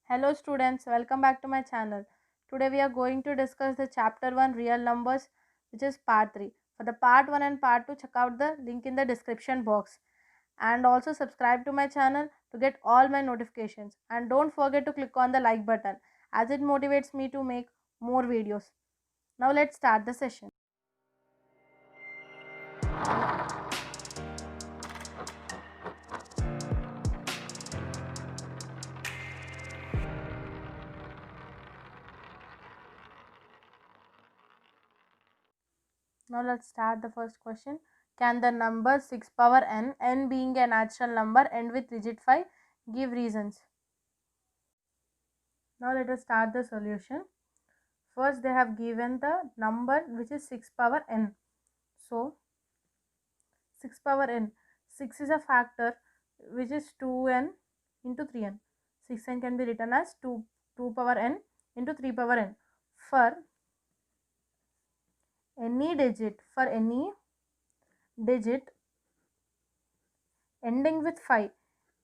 Hello students, welcome back to my channel. Today we are going to discuss the chapter 1 real numbers, which is part 3. For the part 1 and part 2, check out the link in the description box and also subscribe to my channel to get all my notifications, and don't forget to click on the like button as it motivates me to make more videos. Now let's start the session. Now let's start the first question. Can the number 6 power n being a natural number, end with digit 5? Give reasons. Now let us start the solution. First they have given the number which is 6 power n. So 6 power n. 6 is a factor which is 2n into 3n. 6n can be written as 2 power n into 3 power n. For any digit ending with 5.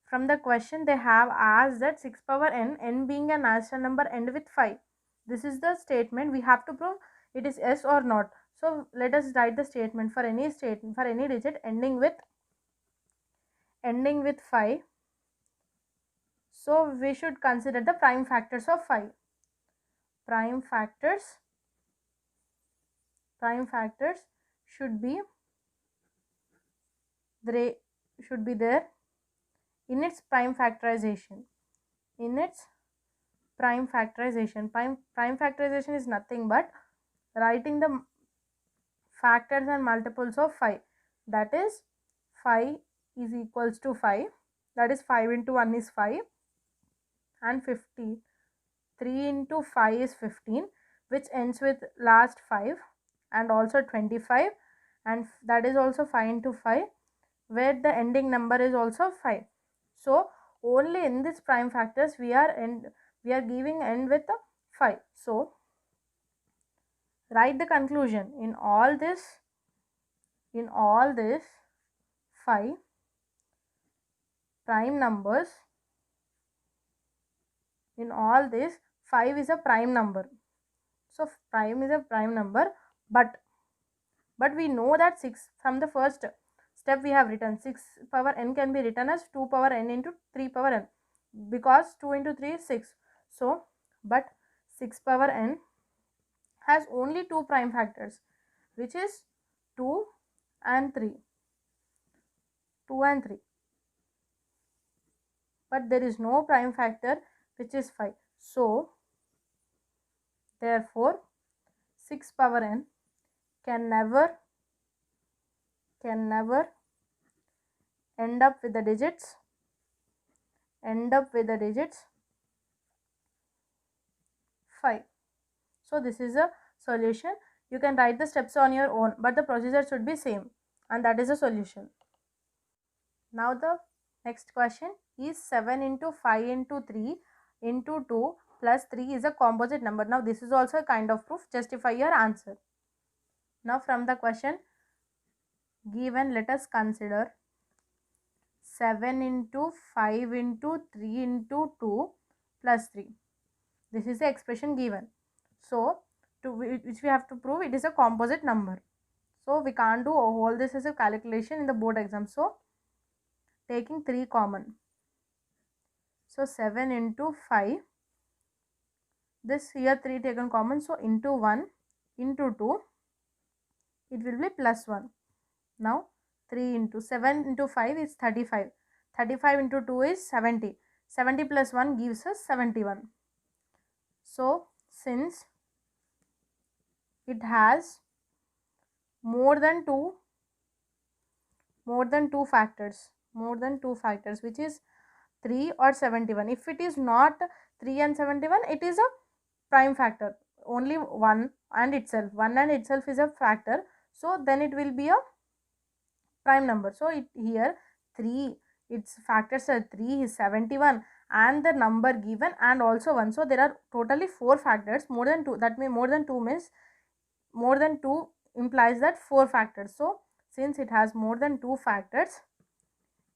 From the question they have asked that 6 power n being a natural number, end with 5. This is the statement. We have to prove it is yes or not. So let us write the statement. For any digit ending with 5. So we should consider the prime factors of 5. Prime factors should be there in its prime factorization. Prime factorization is nothing but writing the factors and multiples of 5. That is 5 is equals to 5. That is 5 into 1 is 5 and 50. 3 into 5 is 15, which ends with last 5, and also 25, and that is also 5 into 5, where the ending number is also 5. So only in this prime factors we are giving end with a 5. So write the conclusion. In all this 5 prime numbers, in all this 5 is a prime number. So prime is a prime number, but we know that 6, from the first step we have written 6 power n can be written as 2 power n into 3 power n, because 2 into 3 is 6. So but 6 power n has only 2 prime factors, which is 2 and 3. But there is no prime factor which is 5. So therefore 6 power n can never end up with the digits 5. So this is a solution. You can write the steps on your own, but the procedure should be same, and that is a solution. Now the next question is 7 into 5 into 3 into 2 plus 3 is a composite number. Now this is also a kind of proof. Justify your answer. Now from the question given, let us consider 7 into 5 into 3 into 2 plus 3. This is the expression given. So which we have to prove it is a composite number. So we can't do all this as a calculation in the board exam. So taking 3 common. So 7 into 5. This here 3 taken common. So into 1 into 2. It will be plus 1. Now 3 into 7 into 5 is 35. 35 into 2 is 70. 70 plus 1 gives us 71. So since it has more than two factors, which is 3 or 71. If it is not 3 and 71, it is a prime factor. Only 1 and itself is a factor. So then it will be a prime number. So here 3, its factors are 3 is 71 and the number given and also 1. So there are totally 4 factors. More than 2, that means more than 2 means more than 2 implies that 4 factors. So since it has more than 2 factors,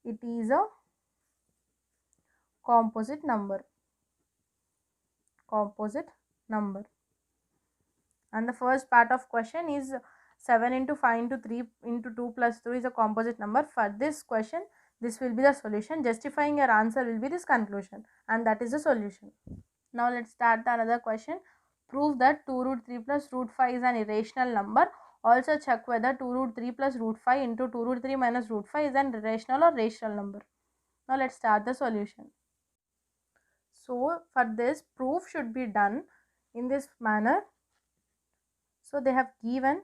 it is a composite number. composite number. And the first part of question is 7 into 5 into 3 into 2 plus 2 is a composite number. For this question, this will be the solution. Justifying your answer will be this conclusion, and that is the solution. Now let's start the another question. Prove that 2 root 3 plus root 5 is an irrational number. Also check whether 2 root 3 plus root 5 into 2 root 3 minus root 5 is an irrational or rational number. Now let's start the solution. So for this, proof should be done in this manner. So they have given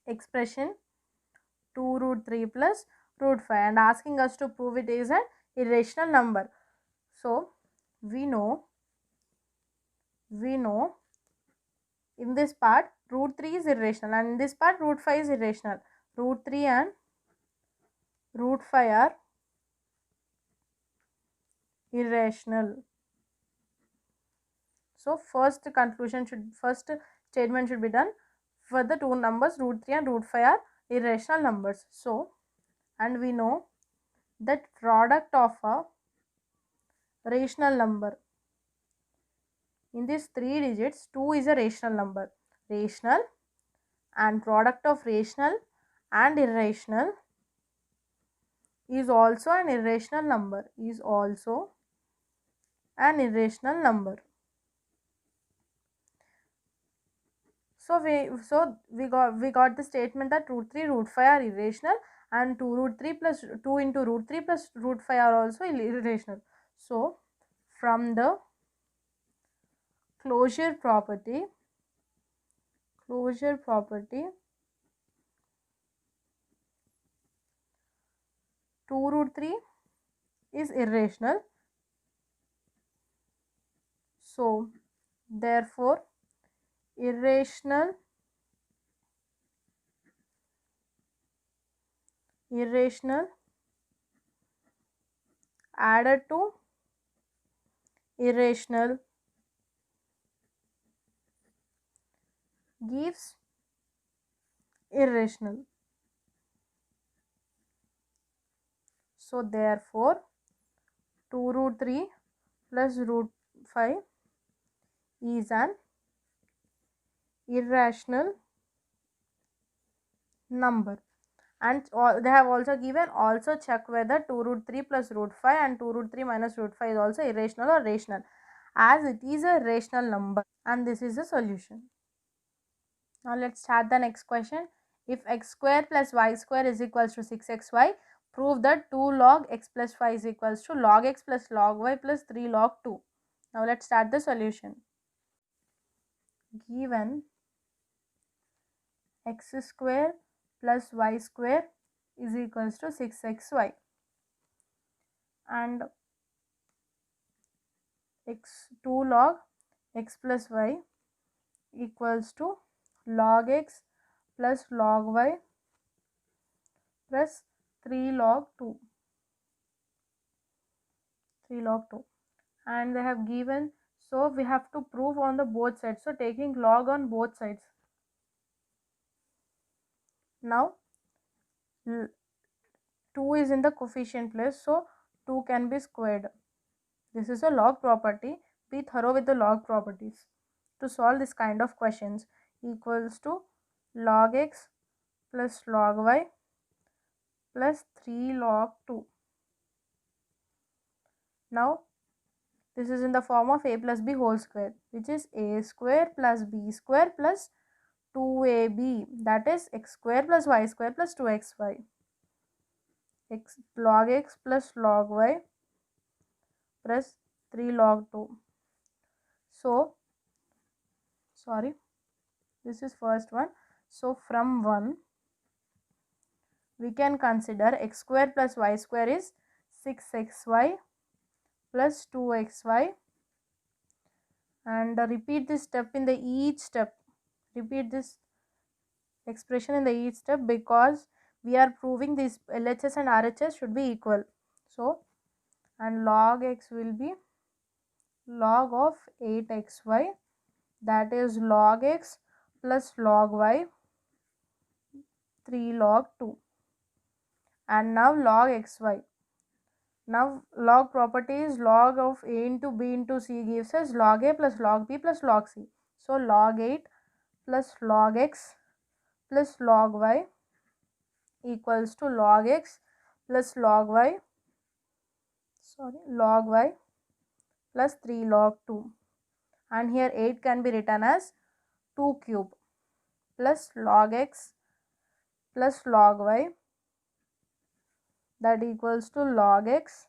expression 2 root 3 plus root 5 and asking us to prove it is an irrational number. So we know in this part root 3 is irrational and in this part root 5 is irrational. Root 3 and root 5 are irrational. So first statement should be done for the two numbers root 3 and root 5 are irrational numbers. So, and we know that product of a rational number, in these 3 digits 2 is a rational number. Rational and product of rational and irrational is also an irrational number. So we got the statement that root 3 root 5 are irrational and 2 root 3 plus 2 into root 3 plus root 5 are also irrational. So from the closure property 2 root 3 is irrational. So therefore irrational added to irrational gives irrational. So therefore 2 root 3 plus root 5 is an irrational number. And they have also given also check whether 2 root 3 plus root 5 and 2 root 3 minus root 5 is also irrational or rational, as it is a rational number, and this is the solution. Now let's start the next question. If x square plus y square is equals to 6xy, prove that 2 log x plus 5 is equals to log x plus log y plus 3 log 2. Now let's start the solution. Given x square plus y square is equals to 6xy and 2 log x plus y equals to log x plus log y plus 3 log 2 and they have given, so we have to prove on the both sides, so taking log on both sides. Now 2 is in the coefficient place, so 2 can be squared. This is a log property. Be thorough with the log properties to solve this kind of questions. Equals to log x plus log y plus 3 log 2. Now this is in the form of a plus b whole square, which is a square plus b square plus 2ab, that is x square plus y square plus 2xy. Log x plus log y plus 3 log 2. So sorry, this is first one. So from 1 we can consider x square plus y square is 6xy plus 2xy, and repeat this step in the each step. Repeat this expression in the each step because we are proving this LHS and RHS should be equal. So and log x will be log of 8xy, that is log x plus log y 3 log 2, and now log xy. Now log property is log of a into b into c gives us log a plus log b plus log c. So log 8 plus log x plus log y equals to log x plus log y plus 3 log 2, and here 8 can be written as 2 cube plus log x plus log y, that equals to log x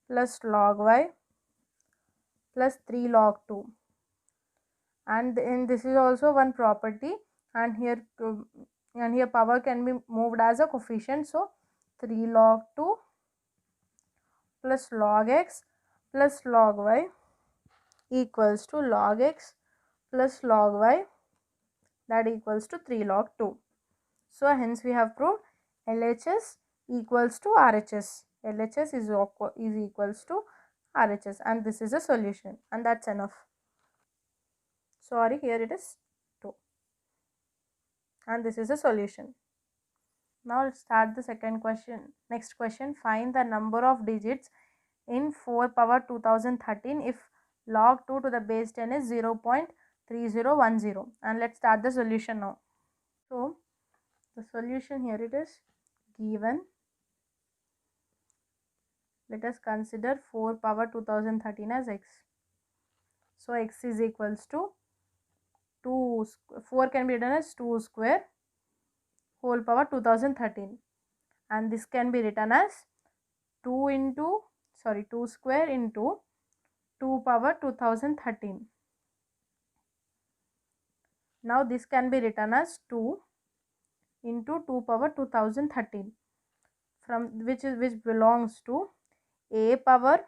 plus log y plus 3 log 2, and in this is also one property, and here power can be moved as a coefficient. So 3 log 2 plus log x plus log y equals to log x plus log y, that equals to 3 log 2. So hence we have proved LHS equals to RHS. LHS is equals to RHS, and this is a solution, and that's enough. Sorry, here it is 2, and this is a solution. Now let's start the second question. Next question, find the number of digits in 4 power 2013 if log 2 to the base 10 is 0.3010, and let's start the solution now. So the solution, here it is given. Let us consider 4 power 2013 as x. So x is equals to 2, 4 can be written as 2 square whole power 2013, and this can be written as 2 square into 2 power 2013. Now this can be written as 2 into 2 power 2013, from which belongs to a power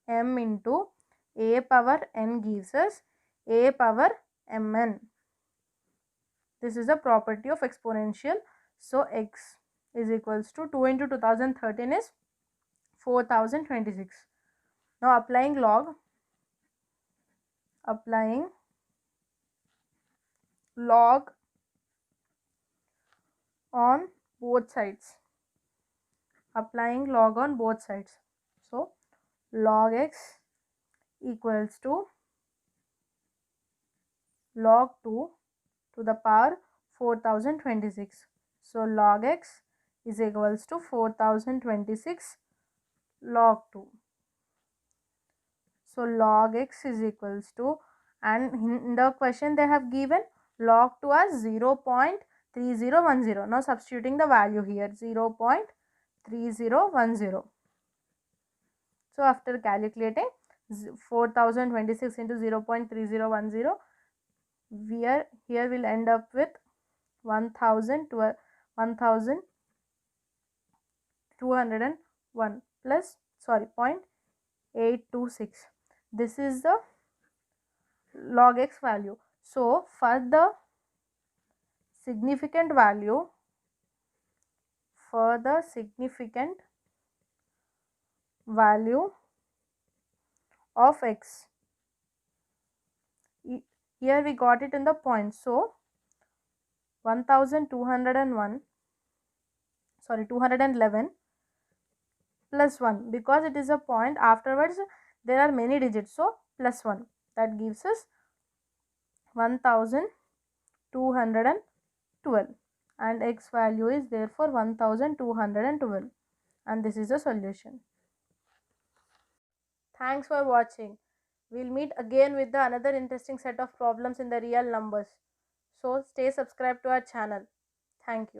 m into a power n gives us a power mn. This is a property of exponential. So x is equals to 2 into 2013 is 4026. Now applying log on both sides. So log x equals to log 2 to the power 4026. So log x is equals to 4026 log 2. So log x is equals to, and in the question they have given log 2 as 0.3010. Now substituting the value here 0.3010. So after calculating 4026 into 0.3010, here will end up with 1201 plus 0.826. This is the log x value. So for the significant value of x, here we got it in the points. So 211 plus 1, because it is a point, afterwards there are many digits, so plus 1, that gives us 1212, and x value is therefore 1212, and this is the solution. Thanks for watching. We'll meet again with another interesting set of problems in the real numbers. So stay subscribed to our channel. Thank you.